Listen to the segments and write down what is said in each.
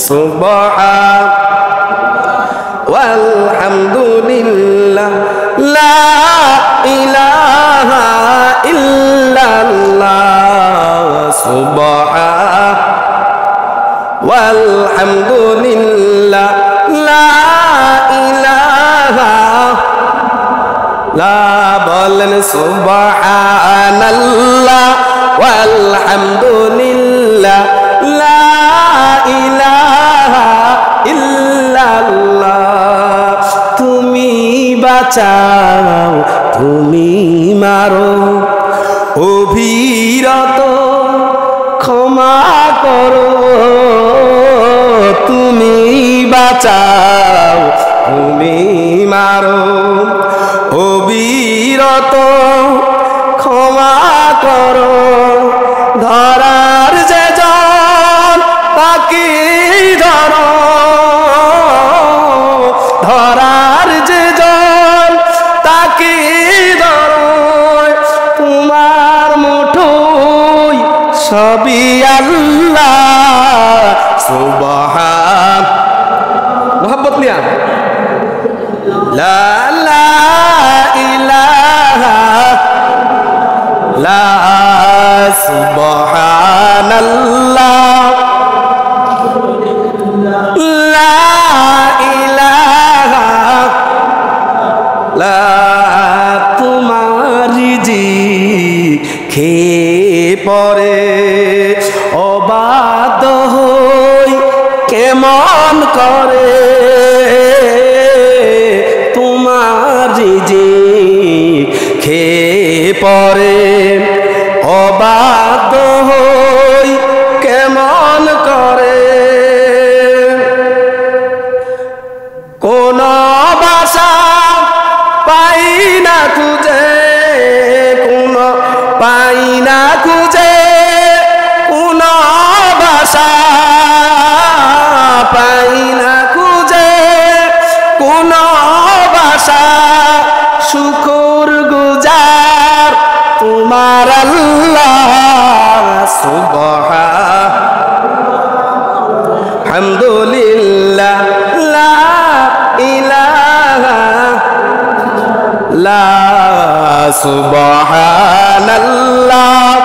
সুবহান ওয়ালহামদুলিল্লাহ লা ইলাহা ইল্লাল্লাহ সুবহান ওয়ালহামদুলিল্লাহ লা ইলাহা লা বলেন সুবহানাল্লাহ ওয়ালহামদুলিল্লাহ লা ইলাহা ইল্লাল্লাহ তুমি বাঁচাও তুমি মারো অভিরত ক্ষমা করো তুমি বাঁচাও তুমি মারো অবিরত ক্ষমা করো ধরার যে জন তাকে ধরো ধরার যে জন তাকে ধরো তোমার মুঠোয় সবই আল্লাহ সুবহান মোহাম্মত নিয়া লা লা ইলাহা লা সুবহানাল্লাহ লা ইলাহা লা তোমার রিজিক খেয়ে পরে অবাধ্য হই কেমন করে তোমার রিজিক খেয়ে পরে অবাধ্য হই কেমন করে কোন ভাষা পাই না খুঁজে কোন পাই না খুঁজে কোন ভাষা পাই না খুঁজে কোন ভাষা শুকর গুজার তোমার আল্লাহ সুবহান হামদুলিল্লাহ লা ইলাহা লা সুবহানাল্লাহ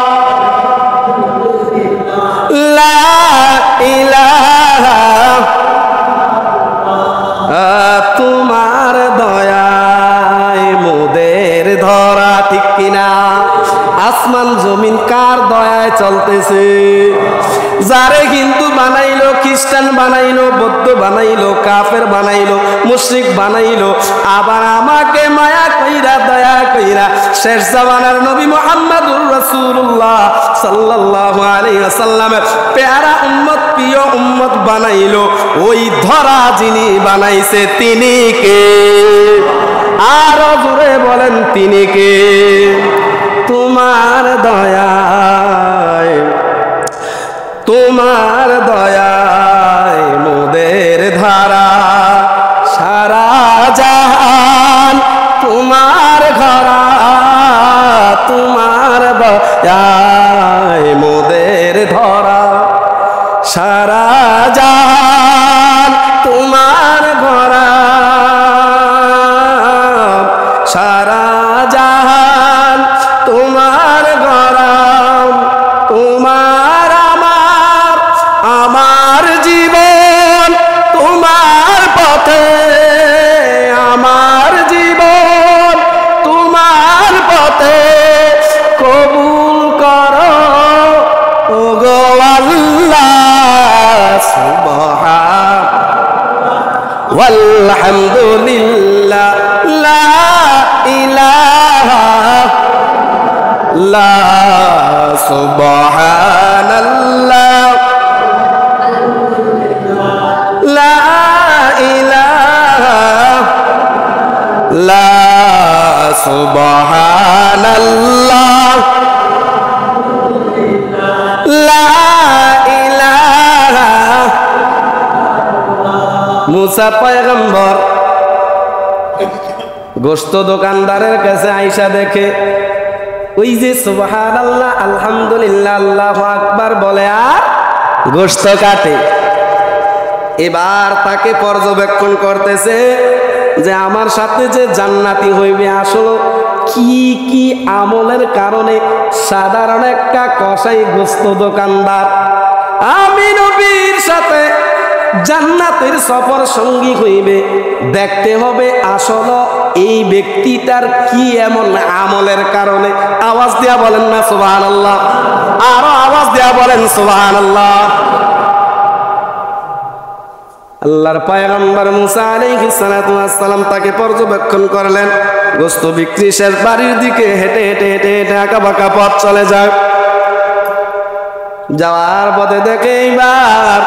লা ইলাহা তোমার দয়ায় মোদের ধরা ঠিক কিনা আসমান জমিন কার দয়ায় চলতেছে যারে হিন্দু বানাইলো খ্রিস্টান বানাইলো বৌদ্ধ বানাইলো কাফের বানাইলো মুশরিক বানাইলো আবার আমাকে মায়া কইরা দয়া কইরা শেষ জামানার নবী মুহাম্মদুর রাসূলুল্লাহ সাল্লাল্লাহু আলাইহি ওয়াসাল্লামের প্যারা উম্মত প্রিয় উম্মত বানাইলো ওই ধরা যিনি বানাইছে তিনি কে আরো জোরে বলেন তিনি কে তোমার দয়ায় তোমার দয়ায় মোদের ধারা সারা জাহান তোমার ঘরা তোমার দয়ায় মোদের ধরা সারা জাহান তোমার ঘরা সারা জাহান তোমার ঘরা তোমার আমার জীবন তোমার পথে আমার জীবন তোমার পথে কবুল করো ওগো আল্লাহ সুবহান ওয়ালহামদুলিল্লাহ লা ইলাহা লা সুবহানাল্লাহ লা ইলাহা লা সুবহানাল্লাহ লা ইলাহা মুসা পয়গম্বর গোশত দোকানদারের কাছে আইসা দেখে ওই যে সুবহানাল্লাহ আলহামদুলিল্লাহ আল্লাহু আকবার বলে আর গোশত কাটে এবার তাকে পর্যবেক্ষণ করতেছে যে আমার সাথে যে জান্নাতি হইবে আসলে কি কি আমলের কারণে সাধারণ একটা কসাই গোস্ত দোকানদার আমি নবীর সাথে জান্নাতের সফর সঙ্গী হইবে, দেখতে হবে আসলে এই ব্যক্তিটার কি এমন আমলের কারণে। আওয়াজ দিয়া বলেন না সুবহানাল্লাহ, আরো আওয়াজ দিয়া বলেন সুবহানাল্লাহ। আল্লাহর পয়গম্বর মুসা আলাইহিস সালাতু ওয়াস সালাম তাকে পর্যবেক্ষণ করলেন। গোস্ত বিক্রি শেষ, বাড়ির দিকে হেঁটে হেঁটে হেঁটে হেঁটে আঁকা বাঁকা পথ চলে যায়। যাওয়ার পথে দেখে এইবার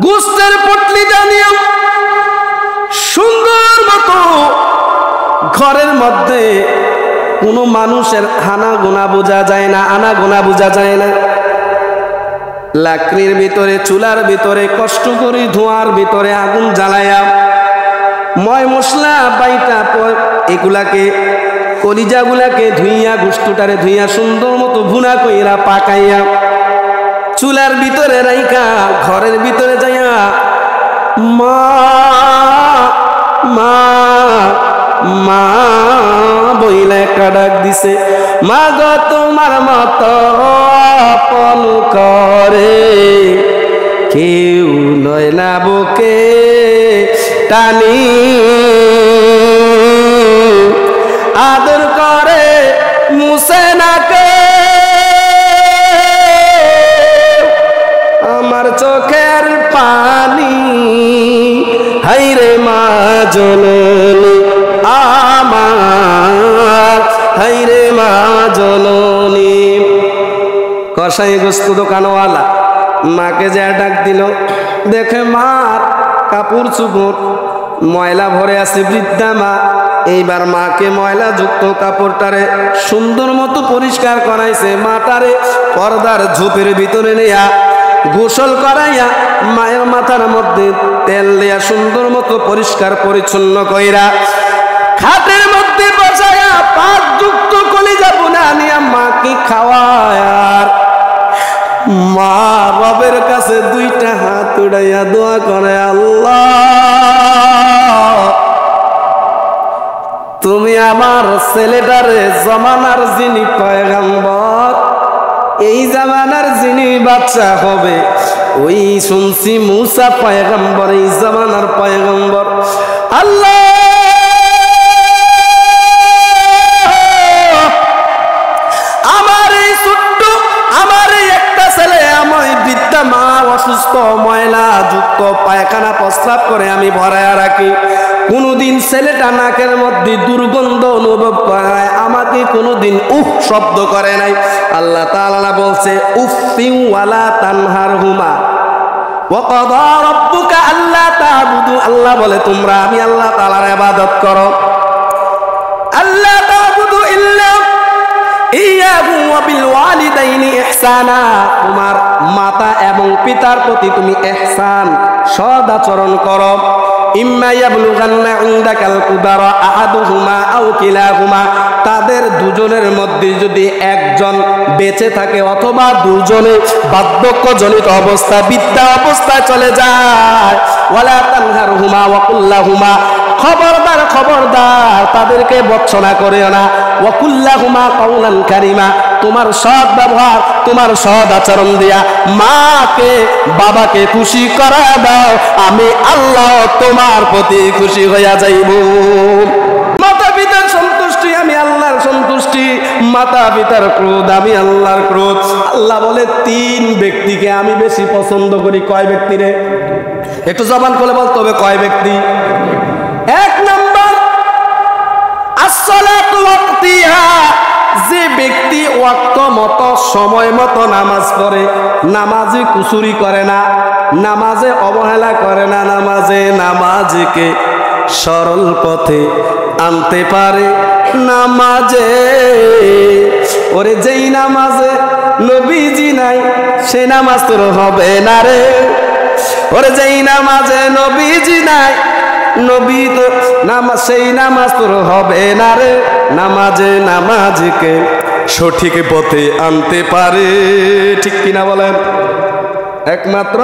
গোস্তের পটলিটা নিয়ে সুন্দর মতো ঘরের মধ্যে কোনো মানুষের হানা গোনা বোঝা যায় না, আনা গোনা বোঝা যায় না। লাকড়ির ভিতরে, চুলার ভিতরে কষ্ট করে ধোঁয়ার ভিতরে আগুন জ্বালাইয়া ময় মশলা বাইটা এগুলাকে কলিজাগুলাকে ধুইয়া, গোস্তটারে ধুইয়া সুন্দর মতো ভুনা কইরা পাকাইয়া চুলার ভিতরে রাইকা ঘরের ভিতরে যাইয়া মা মা মা বইলা একটা ডাক দিছে, মা গো তোমার মতো আপন করে কেউ লয় না বুকে টানি, আদর করে মুছে না কে আমার চোখের পানি, হাইরে মা জননী আমার, হাইরে মা জননী। কসাই গোস্ত দোকানওয়ালা মাকে যে ডাক দিল, দেখে মার কাপড় চুপড় ময়লা ভরে আছে, বৃদ্ধা মা। এইবার মাকে ময়লা যুক্ত কাপড়টারে সুন্দর মতো পরিষ্কার করাইছে, মাটারে পর্দার ঝোপের ভিতরে নেয়া গোসল করাইয়া মায়ের মাথার মধ্যে তেল দেয়া সুন্দর মতো পরিষ্কার পরিচ্ছন্ন কইরা খাটের মধ্যে বসায়া পাক যুক্ত কলিজা বোনা নিয়া মাকে খাওয়ায়। আর মা বাবের কাছে দুইটা হাত উড়াইয়া দোয়া করে, আল্লাহ তুমি আমার ছেলেটারে জমানার যিনি পয়গম্বর, এই জামানার যিনি বাচ্চা হবে, ওই শুনছি মুসা পয়গম্বর, এই জামানার পয়গম্বর। আল্লাহ আমার এই ছোট্ট, আমার এই একটা ছেলে, আমার বৃদ্ধা মা অসুস্থ, ময়লা যুক্ত পায়খানা প্রস্রাব করে আমি ভরায়া রাখি, কোনদিন ছেলেটা নাকের মধ্যে দুর্গন্ধ অনুভব করে, আমাকে কোনদিন উফ শব্দ করে নাই। আল্লাহ তাআলা বলছে উফিউ ওয়ালা তানহারহুমা ওয়া ক্বাদা রাব্বুকা আল্লা তা'বুদু, আল্লাহ বলে তোমরা আমি আল্লাহ তাআলার ইবাদত করো, আল্লাহ তা'বুদু ইল্লা ইয়াহু ওয়া বিল ওয়ালিদাইনি ইহসানা, তোমার মাতা এবং পিতার প্রতি তুমি ইহসান সদ আচরণ করো। ইম্মা ইয়াবলুগান্না ইনদাকাল কুবারা আহাদুহুমা আও কিলাহুমা, তাদের দুজনের মধ্যে যদি একজন বেঁচে থাকে অথবা দুজনে বার্ধক্যজনিত অবস্থা, বৃদ্ধা অবস্থায় চলে যায়, ওয়ালা তানহারহুমা ওয়া কুল্লাহুমা, খবরদার খবরদার তাদেরকে বর্জনা করিও না, ওয়া কুল্লাহুমা কাওলান কারিমা, তোমার সৎ ব্যবহার, তোমার সৎ আচরণ দিয়া মাকে বাবাকে খুশি করা দাও, আমি আল্লাহ তোমার প্রতি খুশি হইয়া যাইব। মাতা পিতার সন্তুষ্টি আমি আল্লাহর সন্তুষ্টি, মাতা পিতার ক্রোধ আমি আল্লাহর ক্রোধ। আল্লাহ বলে তিন ব্যক্তিকে আমি বেশি পছন্দ করি। কয় ব্যক্তি রে? একটু জবান খুলে বলতে হবে, কয় ব্যক্তি? এক নম্বর আসসালাতু ওয়াক্তিহা, যে ব্যক্তি ওয়াক্ত মতো সময় মতো নামাজ পড়ে, নামাজে কুসুরি করে না, নামাজে অবহেলা করে না, নামাজকে সরল পথে আনতে পারে। নামাজে ওরে যেই নামাজে নবীজি নাই সে নামাজ তোর হবে না রে, ওরে যেই নামাজে নবীজি নাই নবী তো নামাজ, সেই নামাজ তোর হবে না রে। নামাজকে সঠিক পথে আনতে পারে, ঠিক কিনা বলেন? একমাত্র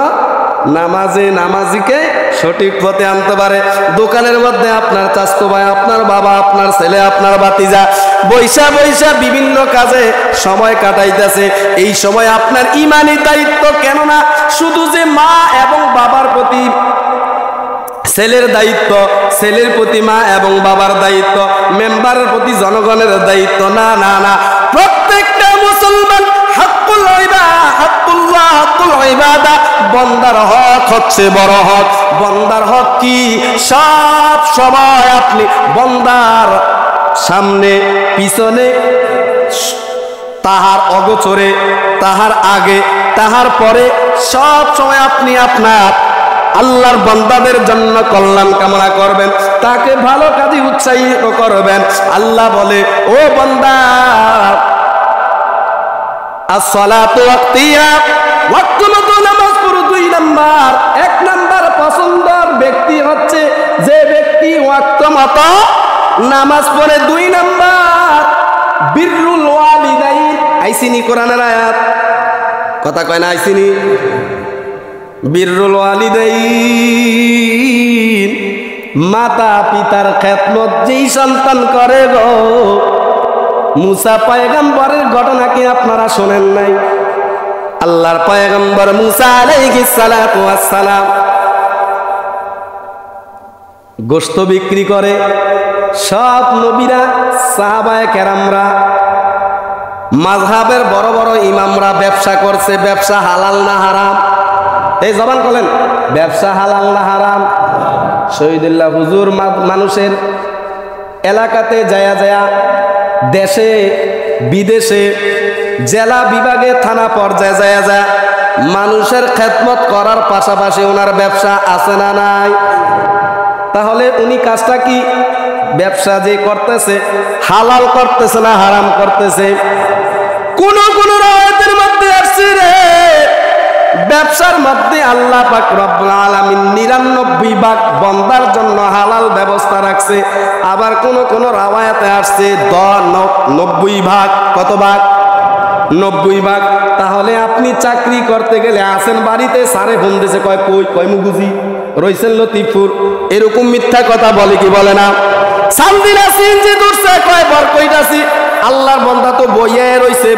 নামাজিকে সঠিক পথে আনতে পারে। দোকানের মধ্যে আপনার চাচতো ভাই, আপনার বাবা, আপনার ছেলে, আপনার ভাতিজা বৈশা বিভিন্ন কাজে সময় কাটাইতেছে, এই সময় আপনার ঈমানি দায়িত্ব, কেননা শুধু যে মা এবং বাবার প্রতি ছেলের দায়িত্ব, ছেলের প্রতি মা এবং বাবার দায়িত্ব, মেম্বারের প্রতি জনগণের দায়িত্ব না, না না, প্রত্যেকটা মুসলমান বন্দার হক হচ্ছে বড় হক। বন্দার হক কি? সব সময় আপনি বন্দার সামনে পিছনে, তাহার অগোচরে, তাহার আগে, তাহার পরে সব সময় আপনি আপনার আল্লাহর বান্দাদের জন্য কল্যাণ কামনা করবেন, তাকে ভালো কাজে উৎসাহিত করবেন। আল্লাহ বলে, ও বান্দা, আসসালাতু ওয়াক্তিয়া, ওয়াক্ত মতো নামাজ পড়ো। 2 নাম্বার, 1 নাম্বার পছন্দের ব্যক্তি হচ্ছে যে ব্যক্তি ওয়াক্ত মতো নামাজ পড়ে। 2 নাম্বার বিররুল ওয়ালিদাইন। আইসিনি কোরআনের আয়াত, কথা কয় না? আইসিনি বিররুল ওয়ালিদাইন, মাতা পিতার খেদমত যেই সন্তান করে গো। মুসা পয়গম্বরের ঘটনা কি আপনারা শোনেন নাই? আল্লাহর পয়গম্বর মুসা আলাইহিস সালাতু ওয়াস সালাম গোশত বিক্রি করে। সব নবীরা, সাহাবায়ে কেরামরা, মাযহাবের বড় বড় ইমামরা ব্যবসা করছে। ব্যবসা হালাল না হারাম? এই জবান বলেন, ব্যবসা হালাল না হারাম? শহীদুল্লাহ হুজুর মানুষের এলাকাতে যায়া যায়া, দেশে বিদেশে, জেলা বিভাগে, থানা পর্যায়ে যায়া যা মানুষের খেদমত করার পাশাপাশি ওনার ব্যবসা আছে না নাই? তাহলে উনি কাজটা কি? ব্যবসা যে করতেছে, হালাল করতেছে না হারাম করতেছে? কোন কোন রাওয়ায়াতের মধ্যে আসছে রে, ব্যবসার মধ্যে আল্লাহ পাক রব্বুল আলামিন 99 ভাগ বান্দার জন্য হালাল ব্যবস্থা রাখছে। আবার কোন কোন রাওয়ায়াতে আসছে 90 ভাগ। কত ভাগ? 90 ভাগ। তাহলে আপনি চাকরি করতে গেলে আসেন বাড়িতে, সারে ফোন দিছে, কয় কই, কয় মুগুজি রইছেন লতিফপুর, এরকম মিথ্যা কথা বলে কি বলে না? সামদিনা সিনজি দূরছে, কয় বরকইতাছি। আল্লাহর বান্দা তো বইয়ে রইছে।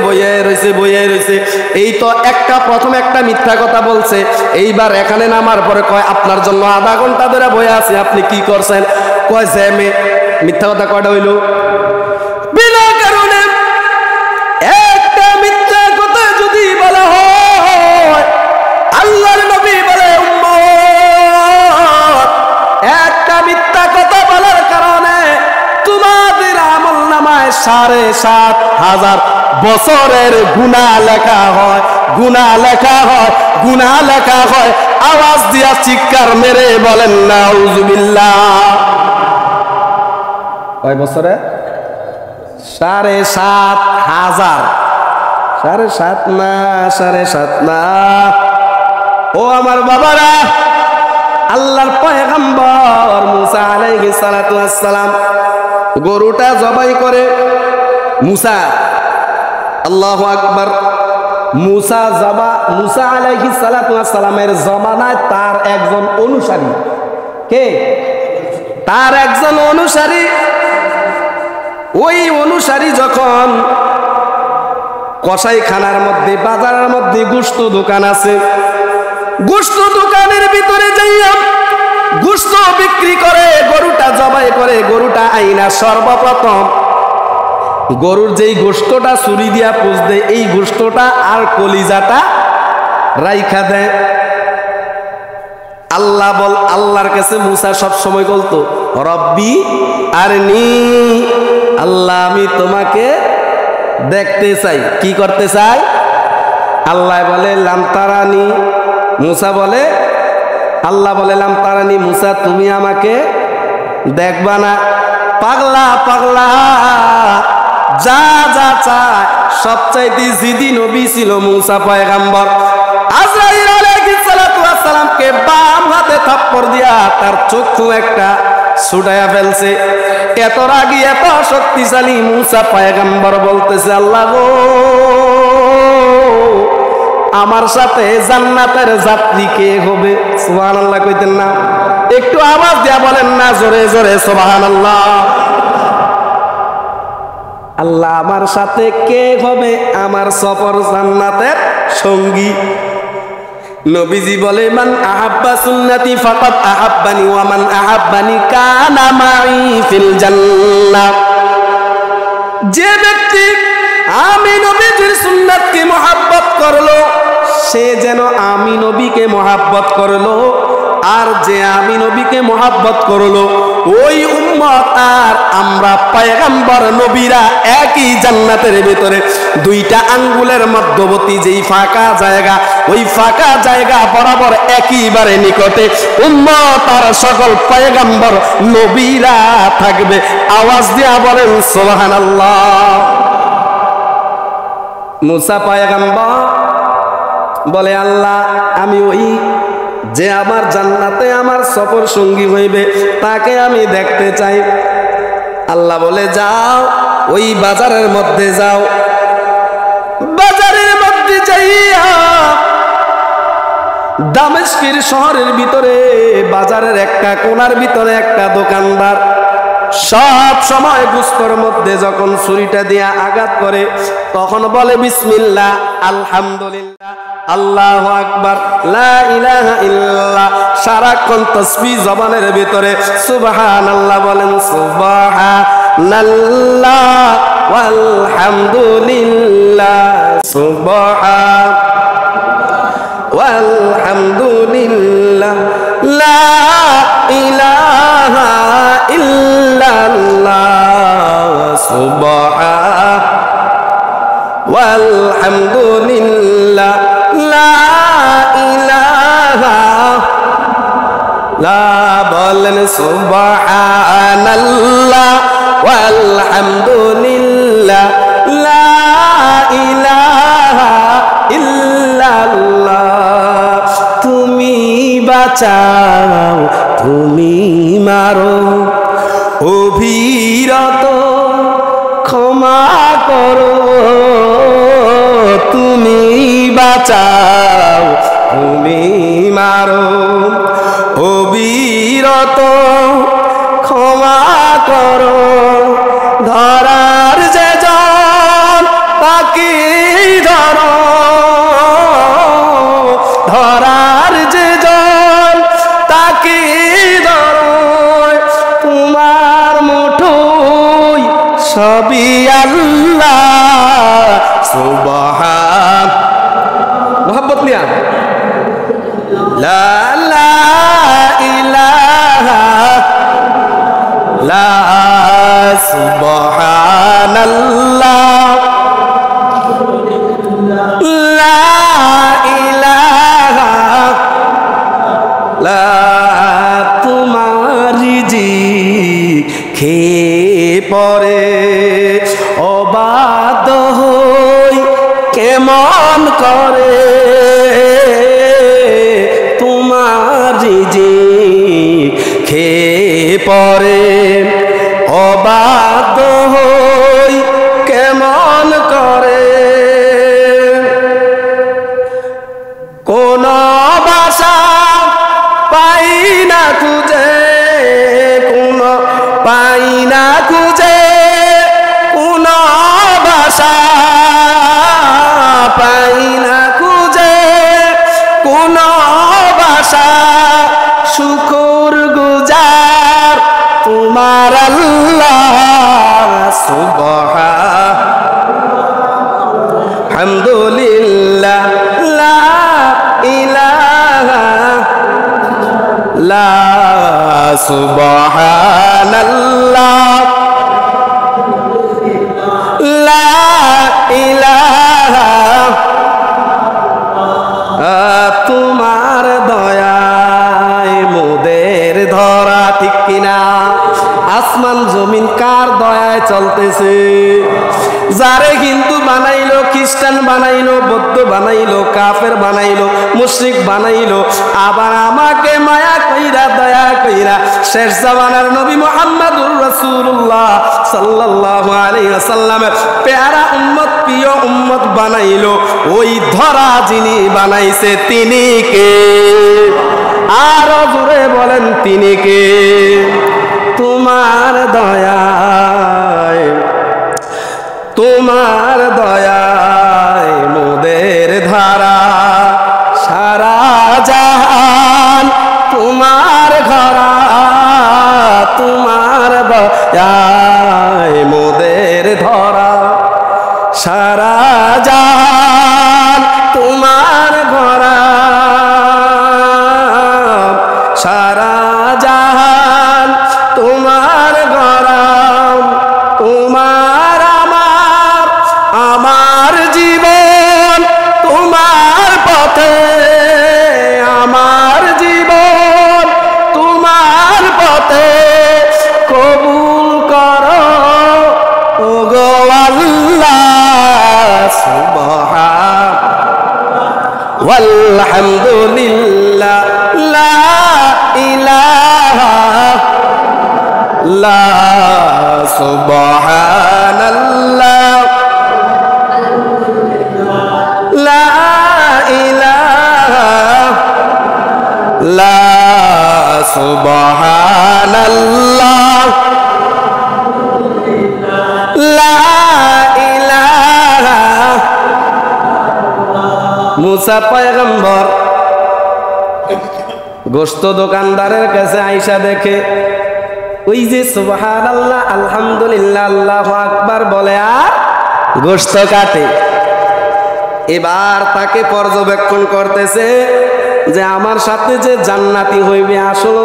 এই তো প্রথম একটা মিথ্যা কথা বলছে। এইবার এখানে নামার পরে কয় আপনার জন্য আধা ঘন্টা ধরে বইয়ে আছি, আপনি কি করছেন? কয় জ্যামে। মিথ্যা কথা কয়টা হইল? বিনা কারণে একটা মিথ্যা কথা যদি বলা হয়, আল্লাহর নবী বলে উম্মত, একটা মিথ্যা কথা বলার কারণে তোমাদের আমলনামায় 7,500 বছরের গুনাহ লেখা হয়। আওয়াজ দিয়া চিৎকার মেরে বলেন নাউজুবিল্লাহ। কয় বছরে? 7,500। 7.5 না, 7.5 না। ও আমার বাবারা, আল্লাহর পয়গম্বর মুসা আলাইহিস সালাতু ওয়াস সালাম গরুটা জবাই করে। মুসা, আল্লাহু আকবার। মুসা আলাইহিস সালাতু ওয়াস সালামের জমানায় তার একজন অনুসারী, কে? তার একজন অনুসারী। ওই অনুসারী যখন কসাইখানার মধ্যে, বাজারের মধ্যে গোশত দোকান আছে, গোশত দোকানের ভিতরে যাইয়া গোশত বিক্রি করে, গরুটা জবাই করে, গরুটা আইনা সর্বপ্রথম গরুর যেই গোশতটা ছুরি দিয়া পুষ দেয়, এই গোশতটা আর কলিজাটা রাইখা দেয়। আল্লাহর কাছে মুসা সব সময় বলতো, রব্বি আরনি, আল্লাহ আমি তোমাকে দেখতে চাই। কি করতে চাই? আল্লাহ বলে লাম তারানি। মুসা বলে, আল্লাহ বলে লাম তারানি, মুসা তুমি আমাকে দেখবা না। পাগলা যা চায় সবচাইতে জিদি নবী ছিল মুসা পয়গম্বর। আজরাইল আলাইহিস সালাতু ওয়াস সালামকে বাম হাতে থাপ্পড় দিয়া তার চক্ষু একটা ছুটাইয়া ফেলছে। এত রাগী, এত শক্তিশালী মুসা পয়গম্বর বলতেছে, আল্লাহ গো, আমার সাথে জান্নাতের যাত্রী কে হবে? সুবহানাল্লাহ কইতেন না? একটু আওয়াজ দিয়া বলেন না জোরে জোরে সুবহানাল্লাহ। আল্লাহ আমার সাথে কে হবে আমার সফর জান্নাতের সঙ্গী? নবীজি বলে মান আহাব্বা সুন্নতি ফাকাদ আহাব্বানি ওয়া মান আহাব্বানি কানা মাই ফিল জান্নাহ। যে ব্যক্তি আমি নবীজির সুন্নাতকে মহব্বত করলো সে যেন আমি নবীকে মহব্বত করলো, আর যে আমি নবীকে মহব্বত করলো ওই উম্মত আর আমরা পয়গম্বর নবীরা একই জান্নাতের ভিতরে দুইটা আঙ্গুলের মধ্যবর্তী যেই ফাঁকা জায়গা, ওই ফাঁকা জায়গা বরাবর একইবারে নিকটে উম্মত আর সকল পয়গম্বর নবীরা থাকবে। আওয়াজ দিয়া বলেন সুবহানাল্লাহ। মুসা পয়গম্বর বলে আল্লাহ আমি ওই যে আমার জান্নাতে আমার সফর সঙ্গী হইবে তাকে আমি দেখতে চাই। আল্লাহ বলে যাও ওই বাজারের মধ্যে যাও। বাজারের মধ্যে যাইয়া দামেস্কের শহরের ভিতরে বাজারের একটা কোণার ভিতরে একটা দোকানদার সব সময় গুস্তর মধ্যে যখন ছুরিটা দিয়া আঘাত করে তখন বলে বিসমিল্লাহ, আলহামদুলিল্লাহ, আল্লাহু আকবার, লা ইলাহা ইল্লাল্লাহ। সারাক্ষণ তাসবিহ জবানের ভিতরে সুবহানাল্লাহ বলেন, সুবহানাল্লাহ ওয়ালহামদুলিল্লাহ, সুবহান ওয়ালহামদুলিল্লাহ, লা ইলাহা ইল্লাল্লাহ, সুবহান ওয়ালহামদুলিল্লাহ, লা ইলাহা লা বলেন সুবহানাল্লাহ ওয়ালহামদুলিল্লাহ, লা ইলাহা ইল্লাল্লাহ। তুমি বাঁচাও তুমি মারো অভিরত ক্ষমা করো, তুমি বাঁচাও তুমি মারো অবিরত ক্ষমা করো। ধরার যে জন তাকে ধরো, ধরার যে জন তাকে ধরো, তোমার মুঠোয় সবই আল্লাহ। সুবহান মোহাম্মত নিয়া লা লা ইলাহা লা সুবহানাল্লাহ লা ইলাহা লা। তোমারি জি খেয়ে পরে অবাধ্য হই কেমন করে, তোমারি জি খেয়ে পরে অবাধ্য হই কেমন করে। কোন ভাষা পাই না খুঁজে, কোন পাই না খুঁজে, কোন ভাষা পাই না খুঁজে, কোন ভাষা শুকর গুজার তোমার আল্লাহ। সুবহান আলহামদুলিল্লাহ, লা ইলাহা লা সুবহানাল্লাহ লা ইলাহা। তোমার দয়ায় মোদের ধরা ঠিক কিনা? আসমান জমিন কার দয়ায় চলতেছে? যারে হিন্দু বানাইলো, খ্রিস্টান বানাইলো, বৌদ্ধ বানাইলো, কাফের বানাইলো, মুশরিক বানাইলো, আবার আমাকে মায়া কইরা দয়া কইরা শেষ জামানার নবী মুহাম্মদুর রাসূলুল্লাহ সাল্লাল্লাহু আলাইহি ওয়াসাল্লাম প্যারা উম্মত প্রিয় উম্মত বানাইলো। ওই ধরা যিনি বানাইছে তিনি কে? আরো জোরে বলেন তিনি কে? তোমার দয়ায়, তোমার দয়ায় মোদের ধারা সারা জাহান তোমার ঘরা, তোমার দয়ায় মোদের ধরা সারা জাহান তোমার ঘরা, সারা জাহান তোমার ঘরা। তোমার আমার, আমার জীবন তোমার পথে, আমার জীবন তোমার পথে কবুল করো ওগো আল্লাহ। সুবহান ওয়ালহামদুলিল্লাহ লা ইলাহা লা সুবহানাল্লাহ লা ইলাহা লা সুবহানাল্লাহ লা ইলাহা। মুসা পয়গম্বর গোশত দোকানদারের কাছে আইসা দেখে ওই যে সুবহানাল্লাহ আলহামদুলিল্লাহ আল্লাহু আকবার বলে আর গোশত কাটে। এবার তাকে পর্যবেক্ষণ করতেছে যে আমার সাথে যে জান্নাতি হইবে আসলে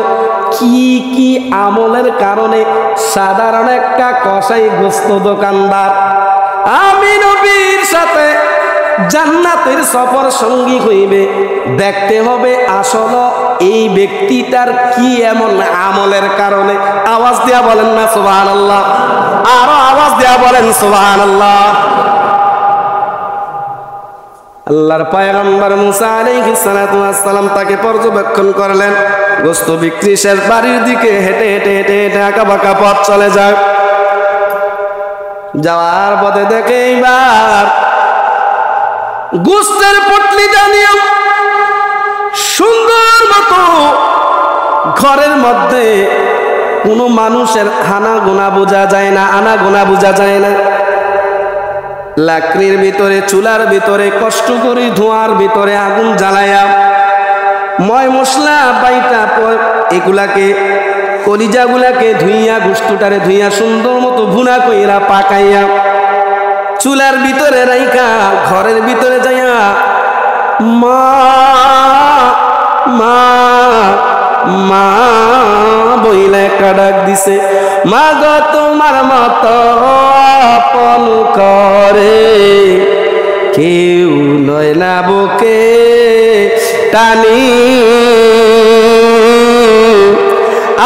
কি কি আমলের কারণে সাধারণ একটা কসাই গোশত দোকানদার আমি নবীর সাথে জান্নাতের সফর সঙ্গী হইবে, দেখতে হবে আসলে এই ব্যক্তিটার কি এমন আমলের কারণে। আওয়াজ দিয়া বলেন না সুবহানাল্লাহ, আরো আওয়াজ দিয়া বলেন সুবহানাল্লাহ। আল্লাহর পয়গম্বর মুসা আলাইহিস সালাতু ওয়াস সালাম তাকে পর্যবেক্ষণ করলেন। গোশত বিক্রি শেষ, বাড়ির দিকে হেঁটে হেঁটে হেঁটে হেঁটে আঁকা বাঁকা পথ চলে যায়। যাওয়ার পথে দেখে এইবার গোশতের পটলিটা নিয়ে সুন্দর মতো ঘরের মধ্যে কোনো মানুষের হানা গোনা বোঝা যায় না, আনা গোনা বোঝা যায় না। লাকড়ির ভিতরে, চুলার ভিতরে কষ্ট করে ধোঁয়ার ভিতরে আগুন জ্বালাইয়া ময় মশলা বাইটা এগুলাকে কলিজাগুলাকে ধুইয়া গোশতটারে ধুইয়া সুন্দর মতো ভুনা কইরা পাকাইয়া চুলার ভিতরে রাইকা ঘরের ভিতরে যাইয়া মা মা মা বইলা একটা ডাক দিছে। মা গো তোমার মতো আপন করে কেউ লয় না বুকে টানি,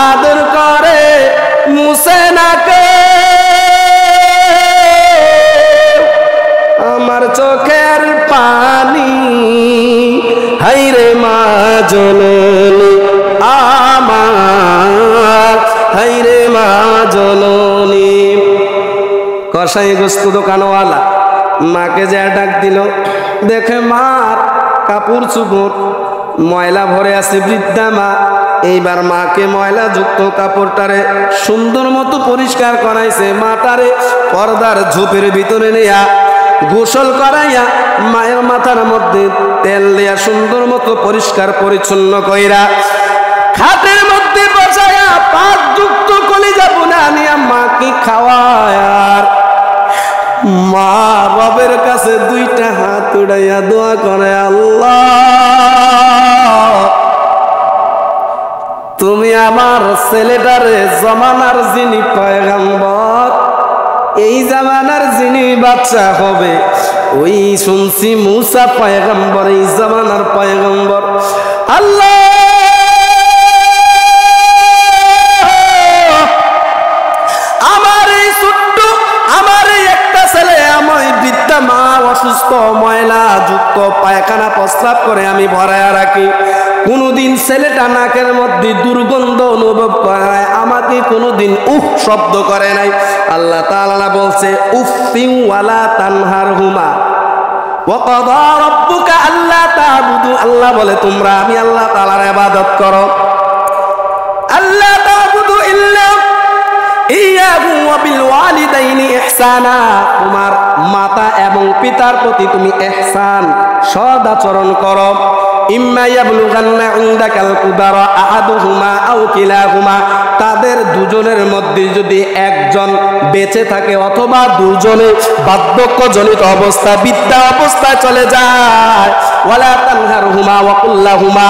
আদর করে মুছে নাকে আমার চোখের পানি। হাইরে মা জননী আমার, হাইরে মা জননী। কসাই গোশত দোকানওয়ালা মাকে যে ডাক দিল, দেখে মার কাপড় চুপড় ময়লা ভরে আছে, বৃদ্ধা মা। এইবার মাকে ময়লা যুক্ত কাপড়টারে সুন্দর মতো পরিষ্কার করাইছে, মাটারে পর্দার ঝোপের ভিতরে নেয়া গোসল করাইয়া মায়ের মাথার মধ্যে তেল দেয়া সুন্দর মতো পরিষ্কার পরিচ্ছন্ন কইরা খাটের মধ্যে বসায়া পাক যুক্ত কলিজা বুনা নিয়া মাকে খাওয়ায়। আর মা বাবের কাছে দুইটা হাত উড়াইয়া দোয়া করে, আল্লাহ তুমি আমার ছেলেটারে জমানার যিনি পয়গম্বর, এই জামানার যিনি বাচ্চা হবে, ওই শুনছি মুসা পয়গম্বর, এই জামানার পয়গম্বর। আল্লাহ আমার এই ছোট্ট, আমার এই একটা ছেলে, আমার বৃদ্ধা মা অসুস্থ, ময়লা যুক্ত পায়খানা প্রস্রাব করে আমি ভরায়া রাখি, কোনদিন ছেলেটা নাকের মধ্যে দুর্গন্ধ অনুভব করে আমাকে কোনদিন উফ শব্দ করে নাই। আল্লাহ তাআলা বলছে উফিউ ওয়ালা তানহারহুমা ওয়া ক্বাদা রাব্বুকা আল্লা তা'বুদু, আল্লাহ বলে তোমরা আমি আল্লাহ তাআলার ইবাদত করো, আল্লাহ তা'বুদু ইল্লা ইয়াহু ওয়া বিল ওয়ালিদাইনি ইহসানা, তোমার মাতা এবং পিতার প্রতি তুমি ইহসান সদ আচরণ করো। ইম্মা ইয়াবলুগান্না ইনদাকাল কুবারা আহাদুহুমা আও কিলাহুমা, তাদের দুজনের মধ্যে যদি একজন বেঁচে থাকে অথবা দুজনে বার্ধক্যজনিত অবস্থা বৃদ্ধা অবস্থায় চলে যায়, ওয়ালা তানহারহুমা ওয়া কুল্লাহুমা,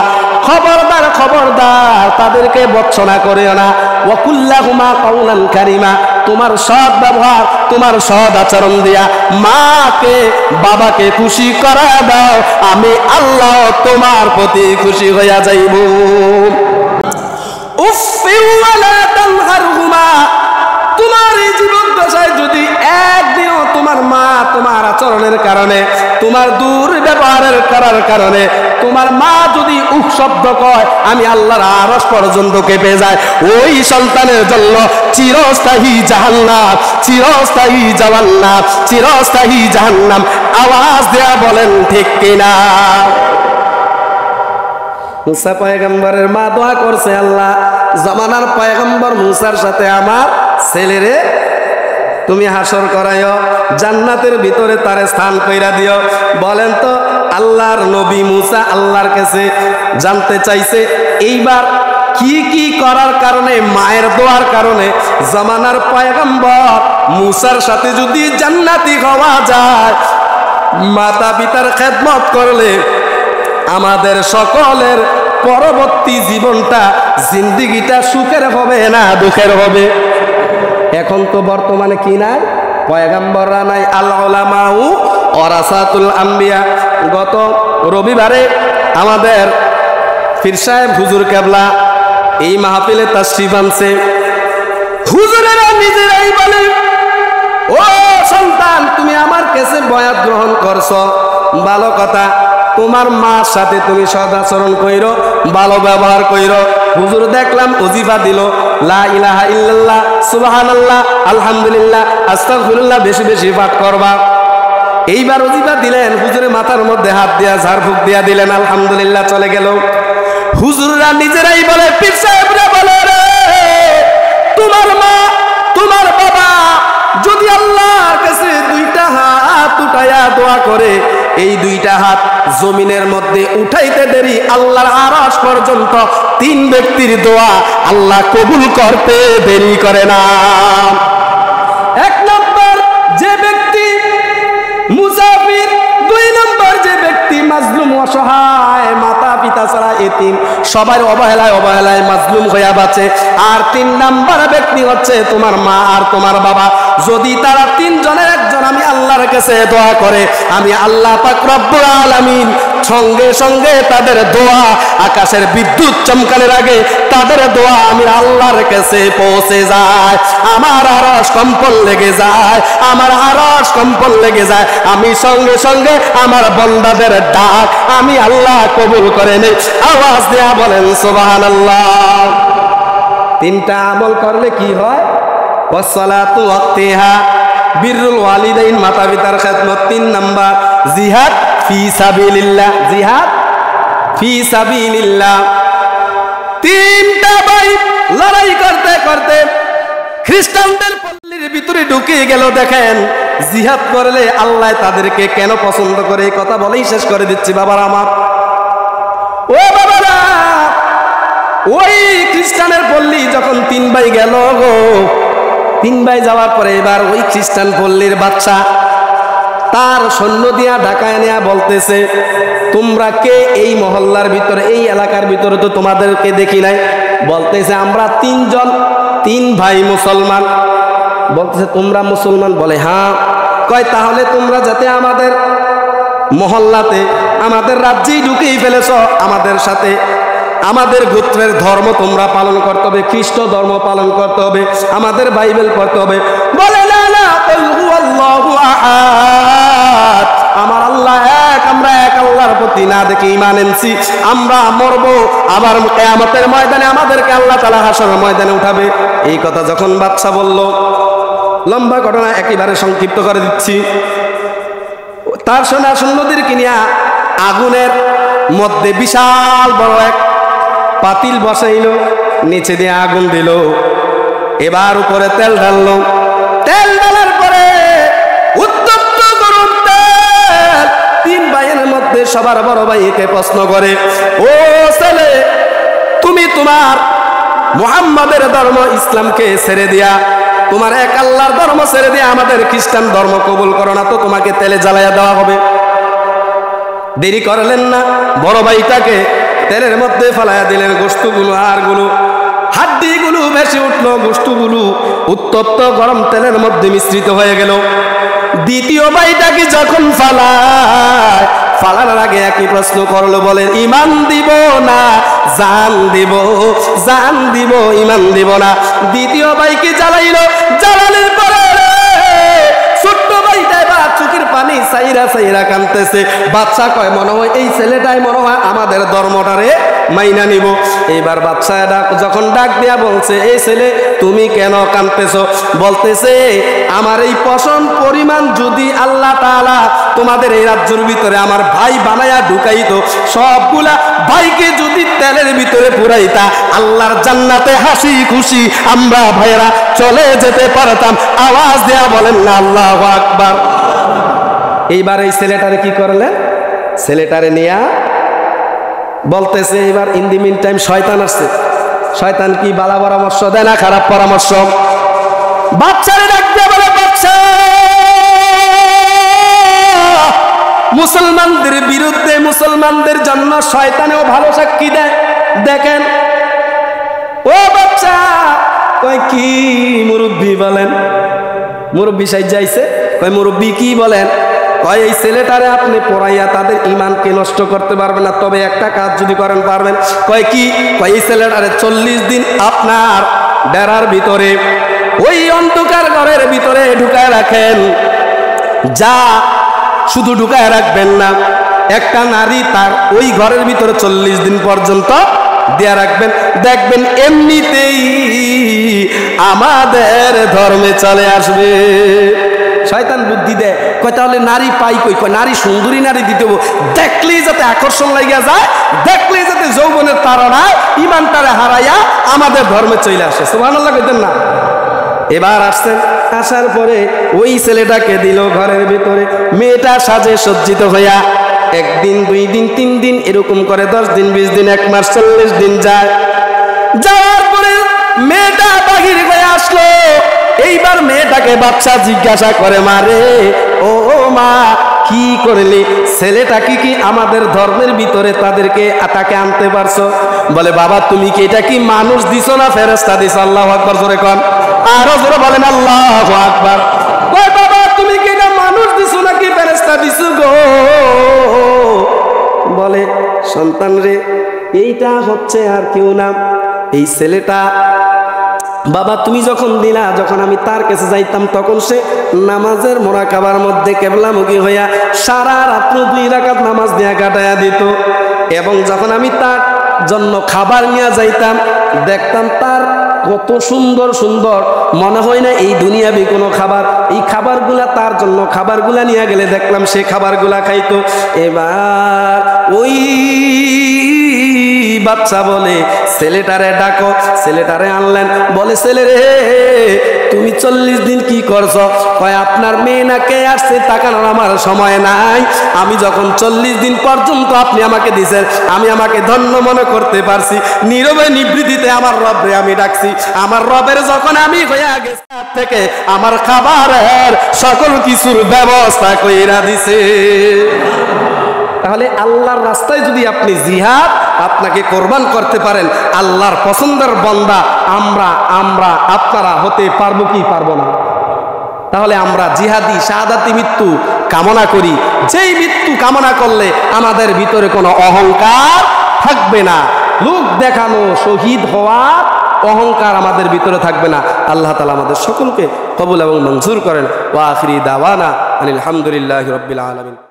খবরদার খবরদার তাদেরকে বর্জনা করিও না, ওয়া কুল্লাহুমা কাওলান কারিমা, তোমার সৎ ব্যবহার তোমার সৎ আচরণ দিয়া মাকে বাবাকে খুশি করা দাও, আমি আল্লাহ তোমার প্রতি খুশি হইয়া যাইব। উফি ওয়ালা তানহারহুমা, তোমার এই জীবন দশায় যদি একদিনও তোমার মা তোমার আচরণের কারণে তোমার দুর্ব্যবহারের করার কারণে তোমার মা যদি উফ শব্দ কয় আমি আল্লাহর আরশ পর্যন্ত কেঁপে যায়, ওই সন্তানের জন্য চিরস্থায়ী জাহান্নাম, চিরস্থায়ী জাহান্নাম, চিরস্থায়ী জাহান্নাম। আওয়াজ দেয়া বলেন ঠিক কিনা? মুসা পয়গম্বরের মা দোয়া করছে, আল্লাহ জামানার পয়গম্বর মুসার সাথে আমার ছেলেরে তুমি হাসর করাইও, জান্নাতের ভিতরে তারে স্থান কইরা দিও। বলেন তো আল্লাহর নবী মুসা আল্লাহর কাছে জানতে চাইছে এইবার কি কি করার কারণে, মায়ের দোয়ার কারণে জামানার পয়গম্বর মুসার সাথে যদি জান্নাতি হওয়া যায়, মাতা পিতার খেদমত করলে আমাদের সকলের পরবর্তী জীবনটা জিন্দিগিটা সুখের হবে না দুঃখের হবে? এখন তো বর্তমানে কি নাই, পয়গম্বররা নাই, আল উলামাউ ওয়ারাসাতুল আম্বিয়া। গত রবিবারে আমাদের পীর সাহেব হুজুর কেবলা এই মাহফিলে তাশরীফ আনছে। হুজুরেরা নিজেরাই বলে, ও সন্তান তুমি আমার কাছে বয়াত গ্রহণ করছো, ভালো কথা, তোমার মার সাথে তুমি সদাচরণ কইরো, ভালো ব্যবহার কইরো। হুজুর দেখলাম ওজিফা দিল, লা ইলাহা ইল্লাল্লাহ, সুবহানাল্লাহ, আলহামদুলিল্লাহ, আস্তাগফিরুল্লাহ বেশি বেশি পাঠ করবা। এইবার ওজিফা দিলেন, হুজুরের মাথার মধ্যে হাত দিয়া ঝাড়ফুঁক দিয়া দিলেন, আলহামদুলিল্লাহ চলে গেল। হুজুররা নিজেরাই বলে, পীর সাহেবরা বলে, রে তোমার মা তোমার বাবা যদি আল্লাহর কাছে দুইটা হাত উঠাইয়া দোয়া করে, এই দুইটা হাত জমিনের মধ্যে উঠাইতে দেরি আল্লাহর আরশ পর্যন্ত তিন ব্যক্তির দোয়া আল্লাহ কবুল করতে দেরি করে না। এক নম্বর যে ব্যক্তি মুসাফির, দুই নম্বর যে ব্যক্তি মাজলুম অসহায়, মাতা পিতা ছাড়া এতিম, সবার অবহেলায় অবহেলায় মাজলুম হইয়া বাঁচে, আর তিন নম্বর ব্যক্তি হচ্ছে তোমার মা আর তোমার বাবা। যদি তারা তিনজনের একজন আমি আল্লাহর কাছে দোয়া করে, আমি আল্লাহ পাক রব্বুল আলামিন সঙ্গে সঙ্গে তাদের দোয়া আকাশের বিদ্যুৎ চমকানোর আগে তাদের দোয়া আমি আল্লাহর কাছে পৌঁছে যায়, আমার আরশ কম্পন লেগে যায়, আমার আরশ কম্পন লেগে যায়। আমি সঙ্গে সঙ্গে আমার বান্দাদের ডাক আমি আল্লাহ কবুল করে নেই। আওয়াজ দেয়া বলেন সুবহানাল্লাহ। তিনটা আমল করলে কি হয়? ওয়াসসালাতু ওয়াক্তিহা, বিররুল ওয়ালিদাইন মাতা পিতার খেদমত। তিন নাম্বার জিহাদ ফি সাবিলিল্লাহ, জিহাদ ফি সাবিলিল্লাহ। তিনটা ভাই লড়াই করতে করতে খ্রিস্টানদের পল্লীর ভিতরে ঢুকে গেল। দেখেন জিহাদ করলে আল্লাহ তাদেরকে কেন পছন্দ করে, এই কথা বলেই শেষ করে দিচ্ছি বাবার আমার। ও বাবারা, ওই খ্রিস্টানের পল্লী যখন তিন ভাই গেল গো, তিন ভাই যাওয়ার পরে এবার ওই খ্রিস্টান পল্লীর বাচ্চা তার সৈন্য দিয়া ঢাকায় নেয়া বলতেছে, তোমরা কে এই মহল্লার ভিতরে এই এলাকার ভিতরে তো তোমাদেরকে দেখি নাই। বলতেছে আমরা তিনজন, তিন ভাই মুসলমান। বলতেছে তোমরা মুসলমান? বলে হ্যাঁ। কয় তাহলে তোমরা যাতে আমাদের মহল্লাতে আমাদের রাজ্যেই ঢুকেই ফেলেছ, আমাদের সাথে আমাদের গোত্রের ধর্ম তোমরা পালন করতে হবে, খ্রিস্ট ধর্ম পালন করতে হবে, আমাদের বাইবেল পড়তে হবে। বলে না না, আমার আল্লাহ এক, আমরা এক আল্লাহর প্রতি না দেখে ঈমান এনেছি, আমরা মরব, আবার কিয়ামতের ময়দানে আমাদেরকে আল্লাহ তাআলা হাশরের ময়দানে উঠাবে। এই কথা যখন বাদশা বলল, লম্বা ঘটনা একেবারে সংক্ষিপ্ত করে দিচ্ছি। তার সোনা সৈন্যদের কিনিয়া আগুনের মধ্যে বিশাল বড় এক পাতিল বসাইল, নিচে দিয়ে আগুন দিল, এবার উপরে তেল ঢাললো। তেল ঢালার পরে উত্তপ্ত গরম তেল তিন ভাইয়ের মধ্যে সবার বড় ভাইকে প্রশ্ন করে, ও ছেলে, তুমি তোমার মুহাম্মাদের ধর্ম ইসলামকে ছেড়ে দিয়া, তোমার এক আল্লাহর ধর্ম ছেড়ে দিয়া আমাদের খ্রিস্টান ধর্ম কবুল করো না তো তোমাকে তেলে জ্বালাইয়া দেওয়া হবে। দেরি করলেন না, বড় ভাইটাকে তেলের মধ্যে ফেলাইয়া দিলেন। গোশতগুলো হাড়গুলো হাড্ডিগুলো ভেসে উঠলো, গোশতগুলো উত্তপ্ত গরম তেলের মধ্যে মিশ্রিত হয়ে গেল। দ্বিতীয় ভাইটাকে যখন ফালার আগে একই প্রশ্ন করলো, বলে ঈমান দিব না জান দিব, জান দিব ঈমান দিব না। দ্বিতীয় ভাইকে জ্বালাইলো, জ্বালানোর পরে ছোট্ট ভাইটাই বা চোখের পানি সাইরা সাইরা কাঁদতেছে। বাদশা কয়, মনে হয় এই ছেলেটাই মনে হয় আমাদের ধর্মটারে মাইনা নিব। এইবার বাদশা যখন ডাক দিয়া বলছে, এই ছেলে তুমি কেন কাঁদতেছো? বলতেছে, আমার এই পশম পরিমাণ যদি আল্লাহ তাআলা তোমাদের এই রাজ্যের ভিতরে আমার ভাই বানায়া ঢুকাইতো, সবগুলা ভাইকে যদি তেলের ভিতরে পুরাইতা, আল্লাহর জান্নাতে হাসি খুশি আমরা ভাইরা চলে যেতে পারতাম। আওয়াজ দেয়া বলেন না আল্লাহু আকবার। এইবার এই ছেলেটারে কি করলেন? ছেলেটারে নিয়া বলতেছে, এবার ইন দি মিন টাইম শয়তান আসছে। শয়তান কি বালা পরামর্শ দেয় না খারাপ পরামর্শ? বাচ্চারে ডাকতে বলে, বাচ্চা মুসলমানদের বিরুদ্ধে মুসলমানদের জন্য শয়তানেও ভালো সাক্ষী দেয়। দেখেন ও বাচ্চা, কয় কি মুরব্বী বলেন? মুরব্বী সাইজ যাইছে, কয় মুরব্বী কি বলেন? কয় এই ছেলেটারে আপনি পড়াইয়া তাদের ঈমানকে নষ্ট করতে পারবেন না, তবে একটা কাজ যদি করেন পারবেন। কয় কি? কয় এই ছেলেটারে 40 দিন আপনার ডেরার ভিতরে ওই অন্ধকার ঘরের ভিতরে ঢুকায় রাখেন। যা শুধু ঢুকায় রাখবেন না, একটা নারী তার ওই ঘরের ভিতরে 40 দিন পর্যন্ত দেয়া রাখবেন। দেখবেন এমনিতেই আমাদের ধর্মে চলে আসবে। শয়তান বুদ্ধি দেয়, কয় তাহলে নারী পাই কই? কয় নারী সুন্দরী নারী দিতে হবে, দেখলেই যাতে আকর্ষণ লাগিয়া যায়, দেখলেই যাতে যৌবনের তাড়নায় ঈমানটারে হারাইয়া আমাদের ধর্মে চলে আসে। সুবহানাল্লাহ কইতেন না? এবার আসছেন, আসার পরে ওই ছেলেটাকে দিল ঘরের ভিতরে। মেয়েটা সাজে সজ্জিত হইয়া 1 দিন 2 দিন 3 দিন এরকম করে 10 দিন 20 দিন 1 মাস 40 দিন যায়। যাওয়ার পরে মেয়েটা বাহির হয়ে আসলো। এইবার মেয়েটাকে বাচ্চা জিজ্ঞাসা করে, মারে ও মা কি করলি? ছেলেটা কি আমাদের ধর্মের ভিতরে তাকে আনতে পারছো? বলে, বাবা তুমি কি এটা কি মানুষ দিছো না ফেরেশতা দিছো? আল্লাহু আকবার জোরে কোন, আরো জোরে বলেন আল্লাহু আকবার। কয় বাবা তুমি কি এটা মানুষ দিছো নাকি ফেরেশতা দিছো গো? বলে, সন্তান রে, এইটা হচ্ছে আর কেউ না, এই ছেলেটা বাবা তুমি যখন দিলা, যখন আমি তার কাছে যাইতাম তখন সে নামাজের মোরাকাবার মধ্যে কেবলামুখী হইয়া সারা রাত্র 2 রাকাত নামাজ দিয়া কাটাইয়া দিত। এবং যখন আমি তার জন্য খাবার নিয়ে যাইতাম, দেখতাম তার কত সুন্দর সুন্দর, মনে হয় না এই দুনিয়াবি কোনো খাবার। এই খাবারগুলা তার জন্য, খাবারগুলা নিয়ে গেলে দেখলাম সে খাবারগুলা খাইতো। এবার ওই বাচ্চা বলে, ছেলেটারে ডাকো। ছেলেটারে আনলেন। বলে, ছেলে রে তুমি 40 দিন কি করছো? কয় আপনার মেয়ে না কে আসছে তাকানোর আমার সময় নাই। আমি যখন 40 দিন পর্যন্ত আপনি আমাকে দিয়েছেন, আমি আমাকে ধন্য মনে করতে পারছি। নীরবে নিবৃত্তিতে আমার রবরে আমি ডাকছি। আমার রবের যখন আমি হইয়া গেছি থেকে আমার খাবারের সকল কিছুর ব্যবস্থা কইরা দিছে। তাহলে আল্লাহর রাস্তায় যদি আপনি জিহাদ আপনাকে কোরবান করতে পারেন, আল্লাহর পছন্দের বান্দা আপনারা হতে পারবো কি পারবো না? তাহলে আমরা জিহাদি শাহাদাতি মৃত্যু কামনা করি, যেই মৃত্যু কামনা করলে আমাদের ভিতরে কোনো অহংকার থাকবে না, লোক দেখানো শহীদ হওয়ার অহংকার আমাদের ভিতরে থাকবে না। আল্লাহ তাআলা আমাদের সকলকে কবুল এবং মঞ্জুর করেন। ওয়া আখিরি দাওয়ানা আনিল হামদুলিল্লাহি রাব্বিল আলামিন।